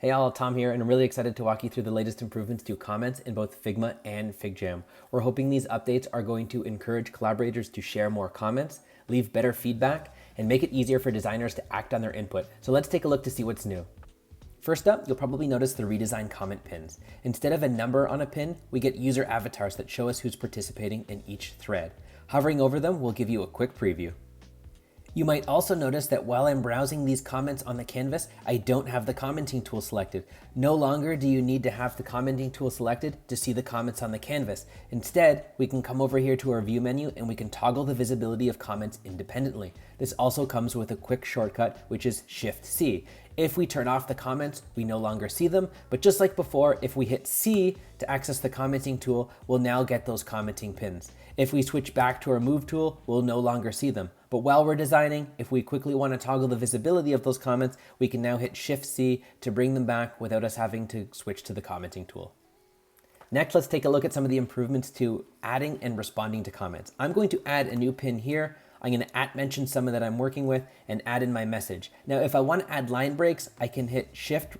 Hey all, Tom here, and I'm really excited to walk you through the latest improvements to comments in both Figma and FigJam. We're hoping these updates are going to encourage collaborators to share more comments, leave better feedback, and make it easier for designers to act on their input. So let's take a look to see what's new. First up, you'll probably notice the redesigned comment pins. Instead of a number on a pin, we get user avatars that show us who's participating in each thread. Hovering over them will give you a quick preview. You might also notice that while I'm browsing these comments on the canvas, I don't have the commenting tool selected. No longer do you need to have the commenting tool selected to see the comments on the canvas. Instead, we can come over here to our view menu and we can toggle the visibility of comments independently. This also comes with a quick shortcut, which is Shift-C. If we turn off the comments, we no longer see them, but just like before, if we hit C to access the commenting tool, we'll now get those commenting pins. If we switch back to our move tool, we'll no longer see them. But while we're designing, if we quickly want to toggle the visibility of those comments, we can now hit Shift-C to bring them back without us having to switch to the commenting tool. Next, let's take a look at some of the improvements to adding and responding to comments. I'm going to add a new pin here. I'm going to mention someone that I'm working with and add in my message. Now, if I want to add line breaks, I can hit Shift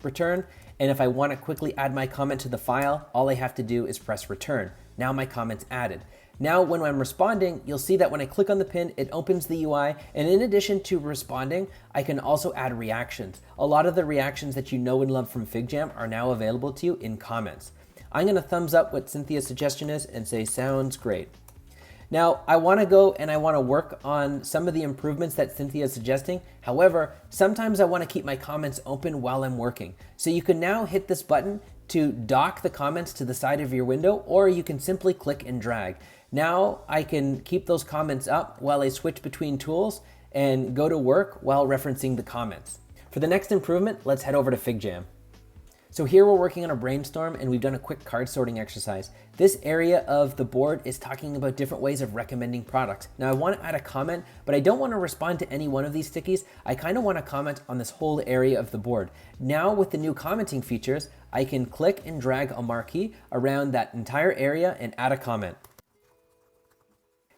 Return. And if I want to quickly add my comment to the file, all I have to do is press Return. Now my comment's added. Now, when I'm responding, you'll see that when I click on the pin, it opens the UI. And in addition to responding, I can also add reactions. A lot of the reactions that you know and love from FigJam are now available to you in comments. I'm going to thumbs up what Cynthia's suggestion is and say, sounds great. Now, I want to go and I want to work on some of the improvements that Cynthia is suggesting. However, sometimes I want to keep my comments open while I'm working. So you can now hit this button to dock the comments to the side of your window, or you can simply click and drag. Now I can keep those comments up while I switch between tools and go to work while referencing the comments. For the next improvement, let's head over to FigJam. So here we're working on a brainstorm and we've done a quick card sorting exercise. This area of the board is talking about different ways of recommending products. Now I want to add a comment, but I don't want to respond to any one of these stickies. I kind of want to comment on this whole area of the board. Now with the new commenting features, I can click and drag a marquee around that entire area and add a comment.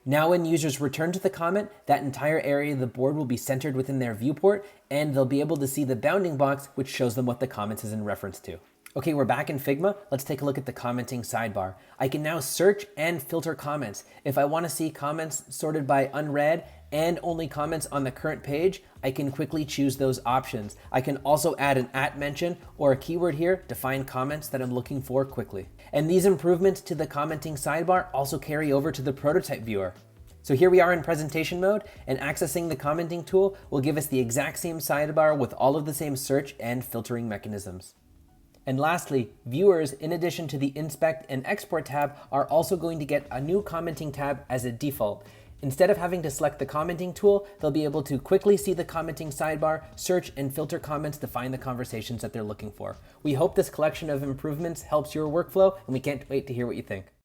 Now when users return to the comment, that entire area of the board will be centered within their viewport and they'll be able to see the bounding box which shows them what the comments is in reference to. Okay, we're back in Figma. Let's take a look at the commenting sidebar. I can now search and filter comments. If I want to see comments sorted by unread and only comments on the current page, I can quickly choose those options. I can also add an @ or a keyword here to find comments that I'm looking for quickly. And these improvements to the commenting sidebar also carry over to the prototype viewer. So here we are in presentation mode, and accessing the commenting tool will give us the exact same sidebar with all of the same search and filtering mechanisms. And lastly, viewers, in addition to the Inspect and Export tab, are also going to get a new commenting tab as a default. Instead of having to select the commenting tool, they'll be able to quickly see the commenting sidebar, search and filter comments to find the conversations that they're looking for. We hope this collection of improvements helps your workflow, and we can't wait to hear what you think.